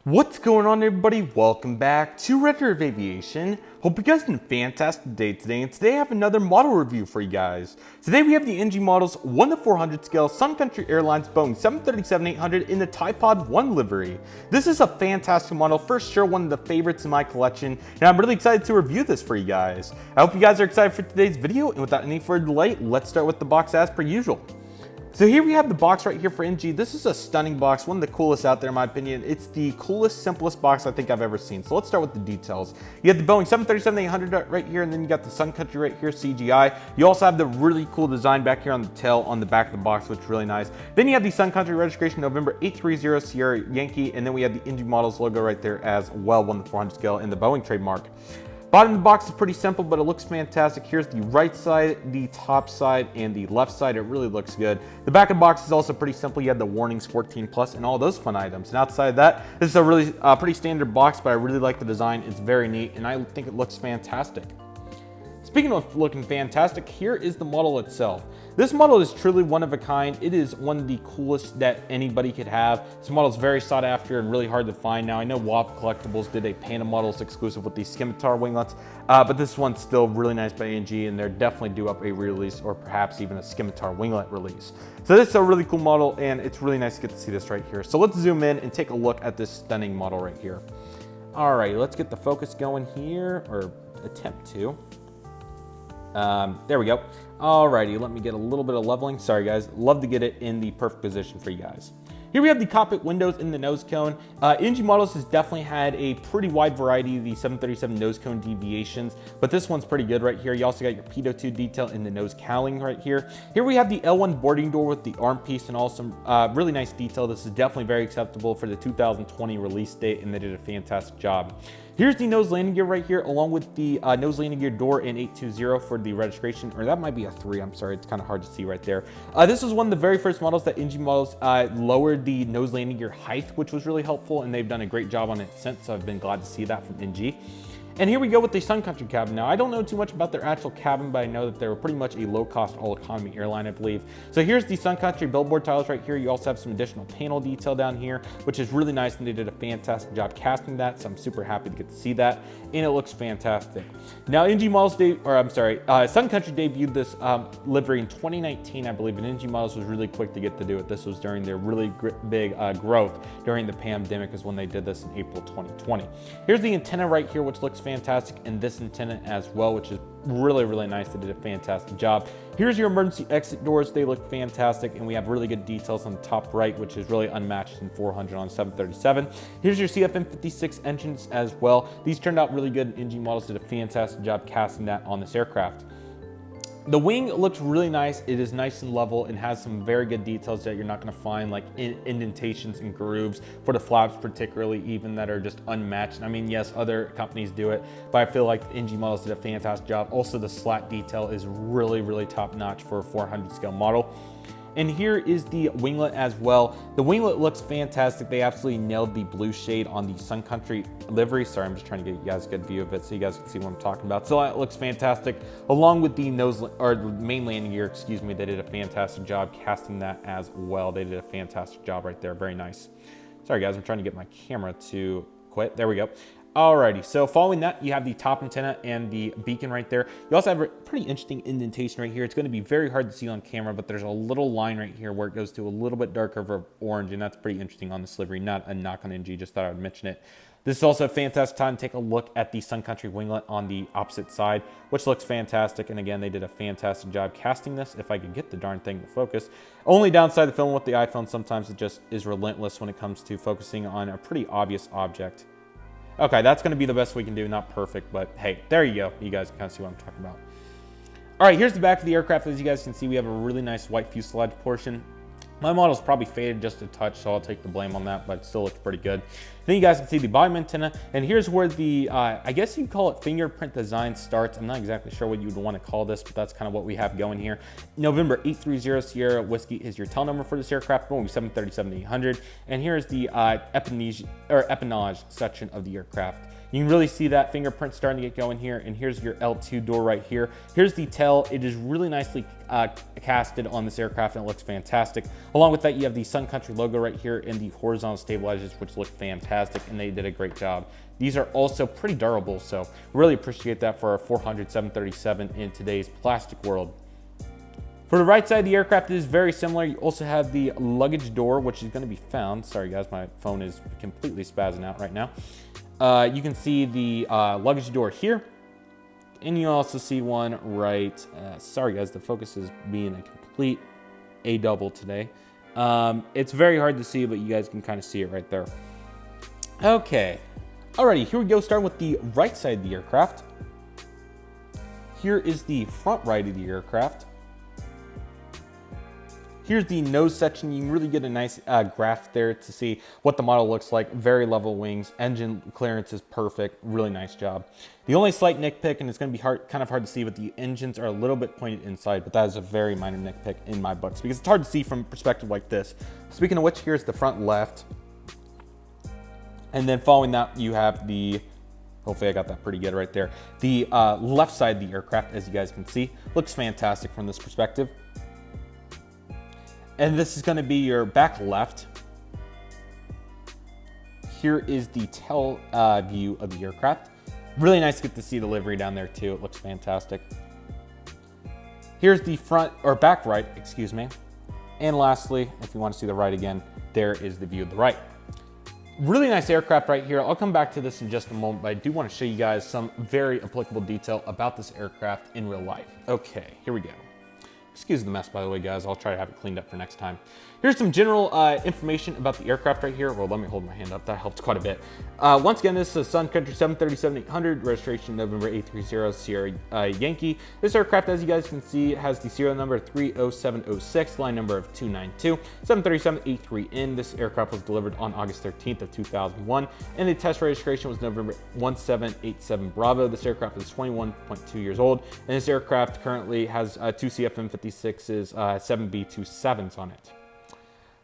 What's going on, everybody? Welcome back to Redriveraviation. Hope you guys had a fantastic day today, and today I have another model review for you guys. Today we have the NG models 1 to 400 scale Sun Country Airlines Boeing 737-800 in the Tripod 1 livery. This is a fantastic model, for sure one of the favorites in my collection, and I'm really excited to review this for you guys. I hope you guys are excited for today's video, and without any further delay, let's start with the box as per usual. So here we have the box right here for NG. This is a stunning box, one of the coolest out there in my opinion. It's the coolest, simplest box I think I've ever seen. So let's start with the details. You have the Boeing 737-800 right here, and then you got the Sun Country right here, CGI. You also have the really cool design back here on the tail on the back of the box, which is really nice. Then you have the Sun Country registration, November 830 Sierra Yankee, and then we have the NG models logo right there as well, 1 to 400 scale, and the Boeing trademark. Bottom of the box is pretty simple, but it looks fantastic. Here's the right side, the top side, and the left side. It really looks good. The back of the box is also pretty simple. You have the warnings 14+, and all those fun items. And outside of that, this is a really pretty standard box, but I really like the design. It's very neat, and I think it looks fantastic. Speaking of looking fantastic, here is the model itself. This model is truly one of a kind. It is one of the coolest that anybody could have. This model is very sought after and really hard to find. Now, I know Waffle Collectibles did a Panda models exclusive with the scimitar winglets, but this one's still really nice by NG, and they're definitely due up a re-release or perhaps even a scimitar winglet release. So this is a really cool model, and it's really nice to get to see this right here. So let's zoom in and take a look at this stunning model right here. All right, let's get the focus going here, or attempt to. There we go. Alrighty, let me get a little bit of leveling. Sorry guys, love to get it in the perfect position for you guys. Here we have the cockpit windows in the nose cone. NG models has definitely had a pretty wide variety of the 737 nose cone deviations, but this one's pretty good right here. You also got your Pitot 2 detail in the nose cowling right here. Here we have the L1 boarding door with the arm piece and also really nice detail. This is definitely very acceptable for the 2020 release date, and they did a fantastic job. Here's the nose landing gear right here, along with the nose landing gear door in 820 for the registration, or that might be a 3, I'm sorry, it's kind of hard to see right there. This was one of the very first models that NG models lowered the nose landing gear height, which was really helpful, and they've done a great job on it since, so I've been glad to see that from NG. And here we go with the Sun Country cabin. Now, I don't know too much about their actual cabin, but I know that they were pretty much a low-cost, all-economy airline, I believe. So here's the Sun Country billboard tiles right here. You also have some additional panel detail down here, which is really nice, and they did a fantastic job casting that, so I'm super happy to get to see that, and it looks fantastic. Now, NG models, Sun Country debuted this livery in 2019, I believe, and NG models was really quick to get to do it. This was during their really big growth during the pandemic is when they did this in April 2020. Here's the antenna right here, which looks fantastic, and this antenna as well, which is really nice. They did a fantastic job. Here's your emergency exit doors. They look fantastic, and we have really good details on the top right, which is really unmatched in 400 on 737. Here's your CFM56 engines as well. These turned out really good, and NG models did a fantastic job casting that on this aircraft. The wing looks really nice. It is nice and level and has some very good details that you're not going to find, like indentations and grooves for the flaps, particularly, even that are just unmatched. I mean, yes, other companies do it, but I feel like NG models did a fantastic job. Also, the slat detail is really top notch for a 400 scale model. And here is the winglet as well. The winglet looks fantastic. They absolutely nailed the blue shade on the Sun Country livery. Sorry, I'm just trying to get you guys a good view of it so you guys can see what I'm talking about. So that looks fantastic. Along with the main landing gear, excuse me, they did a fantastic job casting that as well. They did a fantastic job right there. Very nice. Sorry guys, I'm trying to get my camera to quit. There we go. Alrighty, so following that, you have the top antenna and the beacon right there. You also have a pretty interesting indentation right here. It's going to be very hard to see on camera, but there's a little line right here where it goes to a little bit darker of an orange, and that's pretty interesting on this livery. Not a knock on NG, just thought I would mention it. This is also a fantastic time to take a look at the Sun Country winglet on the opposite side, which looks fantastic. And again, they did a fantastic job casting this, if I could get the darn thing to focus. Only downside of filming with the iPhone, sometimes it just is relentless when it comes to focusing on a pretty obvious object. Okay, that's going to be the best we can do. Not perfect, but hey, there you go. You guys can kind of see what I'm talking about. All right, here's the back of the aircraft. As you guys can see, we have a really nice white fuselage portion. My model's probably faded just a touch, so I'll take the blame on that, but it still looks pretty good. Then you guys can see the bottom antenna, and here's where the, I guess you'd call it fingerprint design starts. I'm not exactly sure what you would want to call this, but that's kind of what we have going here. November 830 Sierra Whiskey is your tail number for this aircraft, Boeing 737-800, and here's the empennage section of the aircraft. You can really see that fingerprint starting to get going here, and here's your L2 door right here. Here's the tail. It is really nicely casted on this aircraft, and it looks fantastic. Along with that, you have the Sun Country logo right here and the horizontal stabilizers, which look fantastic, and they did a great job. These are also pretty durable, so really appreciate that for a 400 737 in today's plastic world. For the right side of the aircraft, it is very similar. You also have the luggage door, which is going to be found. Sorry guys, my phone is completely spazzing out right now. You can see the luggage door here, and you also see one right, sorry guys, the focus is being a complete A-double today. It's very hard to see, but you guys can kind of see it right there. Okay, alrighty, here we go, starting with the right side of the aircraft. Here is the front right of the aircraft. Here's the nose section. You can really get a nice graph there to see what the model looks like. Very level wings. Engine clearance is perfect. Really nice job. The only slight nitpick, and it's going to be kind of hard to see, but the engines are a little bit pointed inside, but that is a very minor nitpick in my books because it's hard to see from a perspective like this. Speaking of which, here's the front left. And then following that, you have the, hopefully I got that pretty good right there. The left side of the aircraft, as you guys can see, looks fantastic from this perspective. And this is going to be your back left. Here is the tail view of the aircraft. Really nice to get to see the livery down there too. It looks fantastic. Here's the front or back right, excuse me. And lastly, if you want to see the right again, there is the view of the right. Really nice aircraft right here. I'll come back to this in just a moment, but I do want to show you guys some very applicable detail about this aircraft in real life. Okay, here we go. Excuse the mess, by the way, guys. I'll try to have it cleaned up for next time. Here's some general information about the aircraft right here. Well, let me hold my hand up. That helps quite a bit. Once again, this is a Sun Country 737-800, registration November 830 Sierra Yankee. This aircraft, as you guys can see, has the serial number 30706, line number of 292, 737-83N. This aircraft was delivered on August 13th of 2001, and the test registration was November 1787 Bravo. This aircraft is 21.2 years old, and this aircraft currently has two CFM56s, 7 B-27s on it.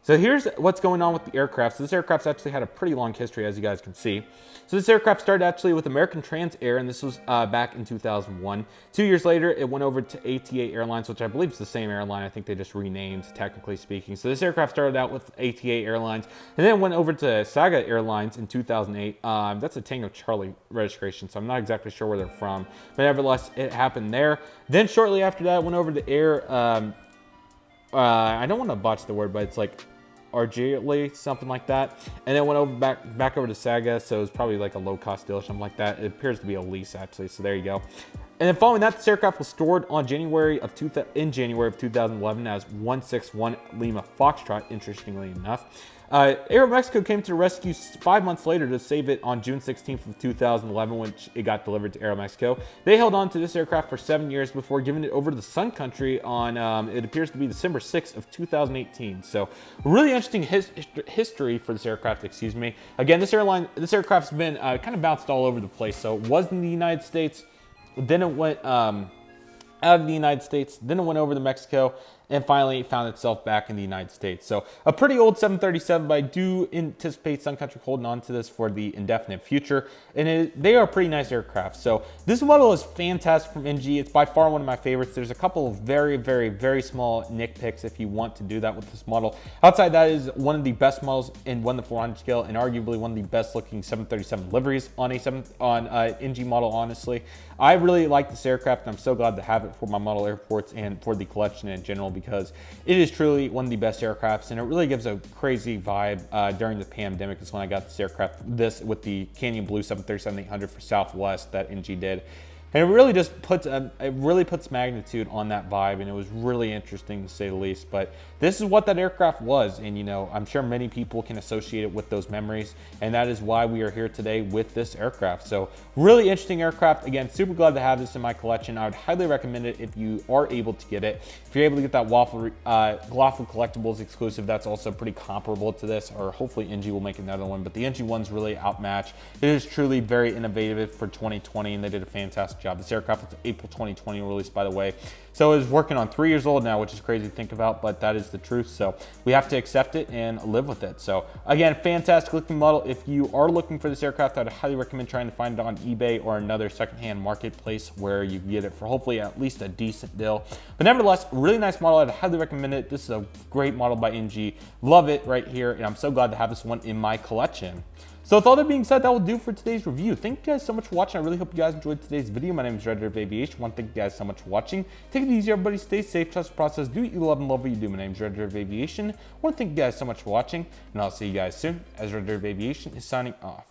So here's what's going on with the aircraft. So this aircraft's actually had a pretty long history, as you guys can see. So this aircraft started actually with American Trans Air, and this was back in 2001. 2 years later, it went over to ATA Airlines, which I believe is the same airline. I think they just renamed, technically speaking. So this aircraft started out with ATA Airlines, and then went over to Saga Airlines in 2008. That's a Tango Charlie registration, so I'm not exactly sure where they're from. But nevertheless, it happened there. Then shortly after that, it went over to Air... I don't want to botch the word, but it's like Argently, something like that. And then went over back over to Saga, so it was probably like a low-cost deal or something like that. It appears to be a lease, actually, so there you go. And then following that, this aircraft was stored on January of 2011 as 161 Lima Foxtrot, interestingly enough. Aeromexico came to the rescue 5 months later to save it on June 16th of 2011, which it got delivered to Aeromexico. They held on to this aircraft for 7 years before giving it over to the Sun Country on, it appears to be December 6th of 2018. So really interesting history for this aircraft, excuse me. Again, this aircraft's been kind of bounced all over the place. So it was in the United States, then it went out of the United States, then it went over to Mexico, and finally found itself back in the United States. So a pretty old 737, but I do anticipate Sun Country holding on to this for the indefinite future. And they are a pretty nice aircraft. So this model is fantastic from NG. It's by far one of my favorites. There's a couple of very, very, very small nitpicks if you want to do that with this model. Outside that is one of the best models in 1:400 scale, and arguably one of the best looking 737 liveries on a NG model, honestly. I really like this aircraft, and I'm so glad to have it for my model airports and for the collection in general, because it is truly one of the best aircrafts, and it really gives a crazy vibe. During the pandemic is when I got this aircraft, with the Canyon Blue 737-800 for Southwest that NG did. And it really just puts magnitude on that vibe, and it was really interesting to say the least. But this is what that aircraft was, and you know, I'm sure many people can associate it with those memories, and that is why we are here today with this aircraft. So really interesting aircraft. Again, super glad to have this in my collection. I would highly recommend it if you are able to get it. If you're able to get that Waffle Collectibles exclusive, that's also pretty comparable to this, or hopefully NG will make another one, but the NG one's really outmatched. It is truly very innovative for 2020, and they did a fantastic fantastic job. This aircraft was April 2020 released, by the way. So it's working on 3 years old now, which is crazy to think about, but that is the truth. So we have to accept it and live with it. So again, fantastic looking model. If you are looking for this aircraft, I'd highly recommend trying to find it on eBay or another secondhand marketplace where you can get it for hopefully at least a decent deal. But nevertheless, really nice model. I'd highly recommend it. This is a great model by NG. Love it right here, and I'm so glad to have this one in my collection. So with all that being said, that will do for today's review. Thank you guys so much for watching. I really hope you guys enjoyed today's video. My name is Redriveraviation. I want to thank you guys so much for watching. Take it easy, everybody. Stay safe, trust the process. Do what you love and love what you do. My name is Redriveraviation. I want to thank you guys so much for watching, and I'll see you guys soon as Redriveraviation is signing off.